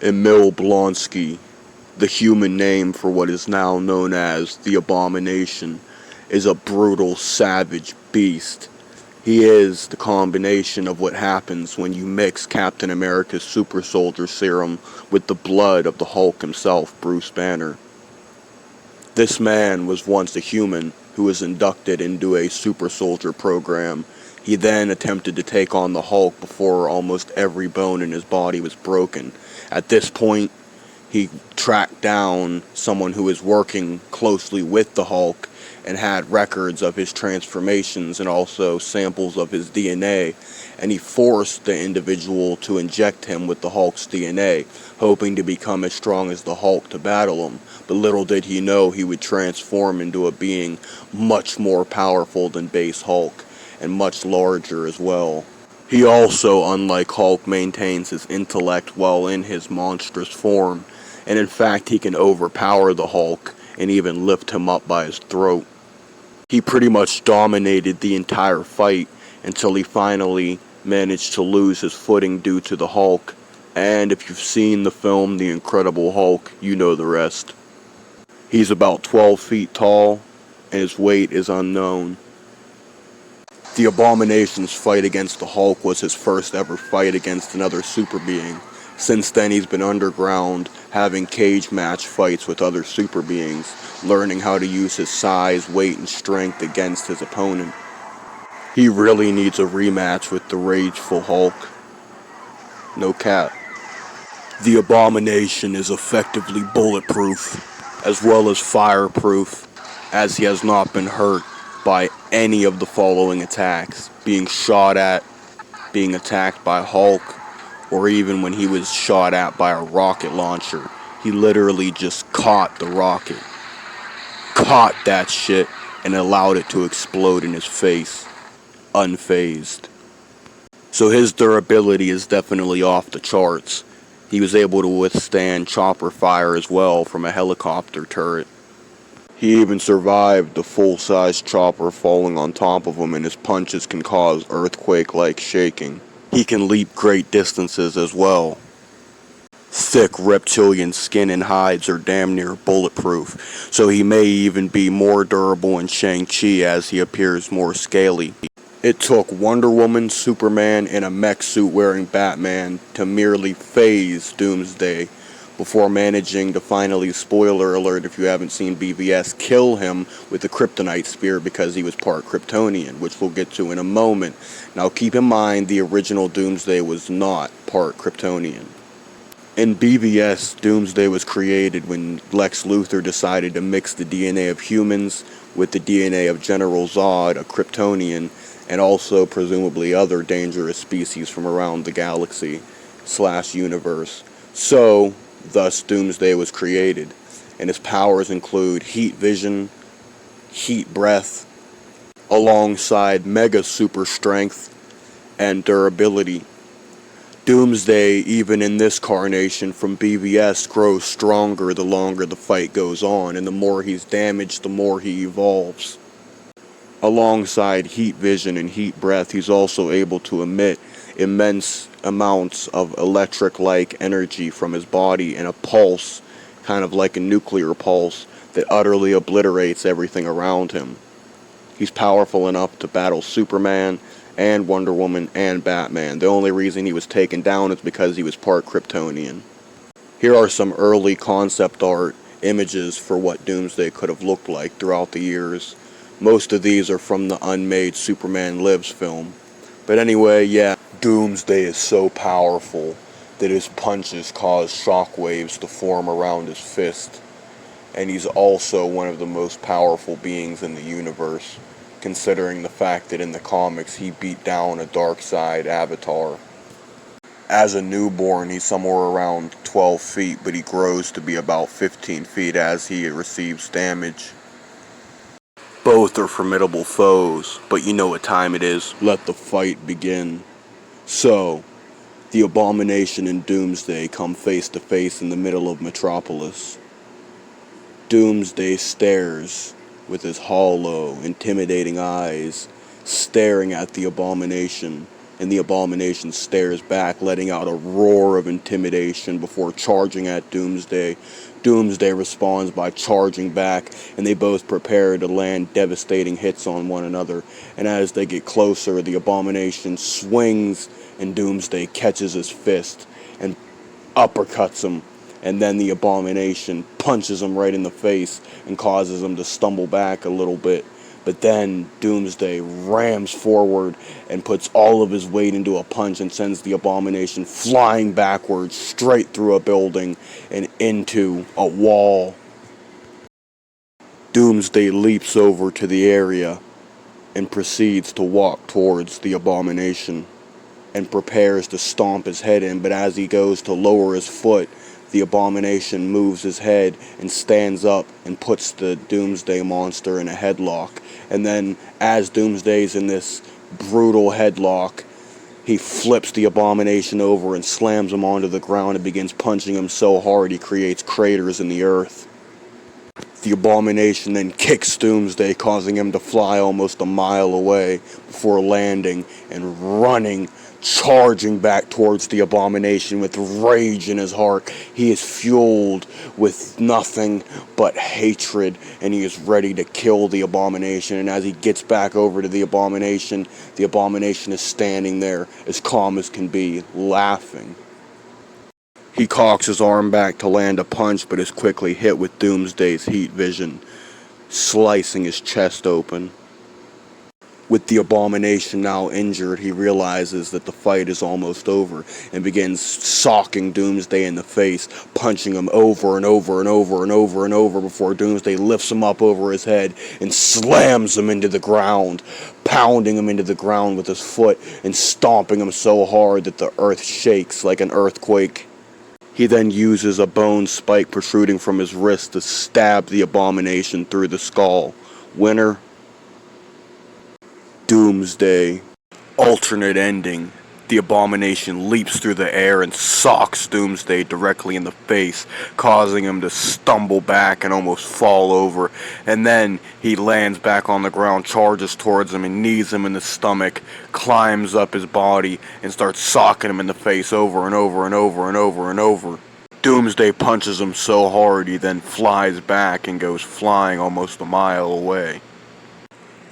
Emil Blonsky, the human name for what is now known as the Abomination, is a brutal, savage beast. He is the combination of what happens when you mix Captain America's super soldier serum with the blood of the Hulk himself, Bruce Banner. This man was once a human who was inducted into a super soldier program. He then attempted to take on the Hulk before almost every bone in his body was broken. At this point, he tracked down someone who was working closely with the Hulk and had records of his transformations and also samples of his DNA, and he forced the individual to inject him with the Hulk's DNA, hoping to become as strong as the Hulk to battle him. But little did he know he would transform into a being much more powerful than base Hulk, and much larger as well. He also, unlike Hulk, maintains his intellect while in his monstrous form, and in fact he can overpower the Hulk and even lift him up by his throat. He pretty much dominated the entire fight until he finally managed to lose his footing due to the Hulk, and if you've seen the film The Incredible Hulk, you know the rest. He's about 12 feet tall, and his weight is unknown. The Abomination's fight against the Hulk was his first ever fight against another super being. Since then he's been underground, having cage match fights with other super beings, learning how to use his size, weight, and strength against his opponent. He really needs a rematch with the rageful Hulk. No cap. The Abomination is effectively bulletproof, as well as fireproof, as he has not been hurt by any of the following attacks: being shot at, being attacked by Hulk, or even when he was shot at by a rocket launcher. He literally just caught the rocket, caught that shit, and allowed it to explode in his face, unfazed. So his durability is definitely off the charts. He was able to withstand chopper fire as well from a helicopter turret. He even survived the full-size chopper falling on top of him, and his punches can cause earthquake-like shaking. He can leap great distances as well. Thick reptilian skin and hides are damn near bulletproof, so he may even be more durable in Shang-Chi as he appears more scaly. It took Wonder Woman, Superman, and a mech suit wearing Batman to merely phase Doomsday before managing to finally, spoiler alert if you haven't seen BVS, kill him with the kryptonite spear because he was part Kryptonian, which we'll get to in a moment. Now keep in mind the original Doomsday was not part Kryptonian. In BVS, Doomsday was created when Lex Luthor decided to mix the DNA of humans with the DNA of General Zod, a Kryptonian, and also presumably other dangerous species from around the galaxy / universe. So, thus Doomsday was created, and his powers include heat vision, heat breath, alongside mega super strength and durability. Doomsday, even in this carnation from BVS, grows stronger the longer the fight goes on, and the more he's damaged, the more he evolves. Alongside heat vision and heat breath, he's also able to emit immense amounts of electric-like energy from his body in a pulse, kind of like a nuclear pulse, that utterly obliterates everything around him. He's powerful enough to battle Superman and Wonder Woman and Batman. The only reason he was taken down is because he was part Kryptonian. Here are some early concept art images for what Doomsday could have looked like throughout the years. Most of these are from the unmade Superman Lives film. But anyway, yeah, Doomsday is so powerful that his punches cause shockwaves to form around his fist. And he's also one of the most powerful beings in the universe, considering the fact that in the comics he beat down a Darkseid avatar. As a newborn, he's somewhere around 12 feet, but he grows to be about 15 feet as he receives damage. Both are formidable foes, but you know what time it is. Let the fight begin. So, the Abomination and Doomsday come face to face in the middle of Metropolis. Doomsday stares with his hollow, intimidating eyes, staring at the Abomination, and the Abomination stares back, letting out a roar of intimidation before charging at Doomsday. Doomsday responds by charging back, and they both prepare to land devastating hits on one another. And as they get closer, the Abomination swings, and Doomsday catches his fist and uppercuts him. And then the Abomination punches him right in the face and causes him to stumble back a little bit. But then Doomsday rams forward and puts all of his weight into a punch and sends the Abomination flying backwards straight through a building and into a wall. Doomsday leaps over to the area and proceeds to walk towards the Abomination and prepares to stomp his head in, but as he goes to lower his foot, the Abomination moves his head and stands up and puts the Doomsday monster in a headlock. And then, as Doomsday's in this brutal headlock, he flips the Abomination over and slams him onto the ground and begins punching him so hard he creates craters in the earth. The Abomination then kicks Doomsday, causing him to fly almost a mile away before landing and running, charging back towards the Abomination with rage in his heart. He is fueled with nothing but hatred, and he is ready to kill the Abomination. And as he gets back over to the Abomination is standing there as calm as can be, laughing. He cocks his arm back to land a punch, but is quickly hit with Doomsday's heat vision, slicing his chest open. With the Abomination now injured, he realizes that the fight is almost over and begins socking Doomsday in the face, punching him over and over and over and over and over before Doomsday lifts him up over his head and slams him into the ground, pounding him into the ground with his foot and stomping him so hard that the earth shakes like an earthquake. He then uses a bone spike protruding from his wrist to stab the Abomination through the skull. Winner: Doomsday. Alternate ending. The Abomination leaps through the air and socks Doomsday directly in the face, causing him to stumble back and almost fall over. And then he lands back on the ground, charges towards him and knees him in the stomach, climbs up his body, and starts socking him in the face over and over and over and over and over. Doomsday punches him so hard he then flies back and goes flying almost a mile away.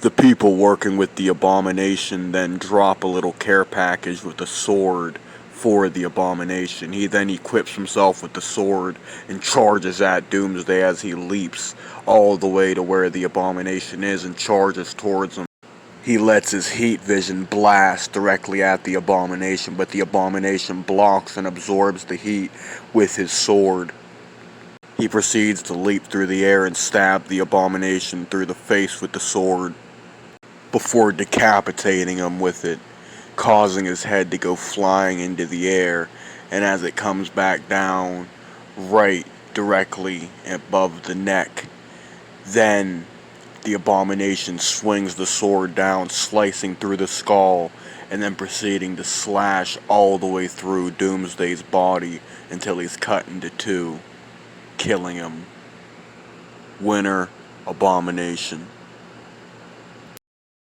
The people working with the Abomination then drop a little care package with a sword for the Abomination. He then equips himself with the sword and charges at Doomsday as he leaps all the way to where the Abomination is and charges towards him. He lets his heat vision blast directly at the Abomination, but the Abomination blocks and absorbs the heat with his sword. He proceeds to leap through the air and stab the Abomination through the face with the sword, before decapitating him with it, causing his head to go flying into the air, and as it comes back down, right directly above the neck, then the Abomination swings the sword down, slicing through the skull, and then proceeding to slash all the way through Doomsday's body until he's cut into two, killing him. Winner: Abomination.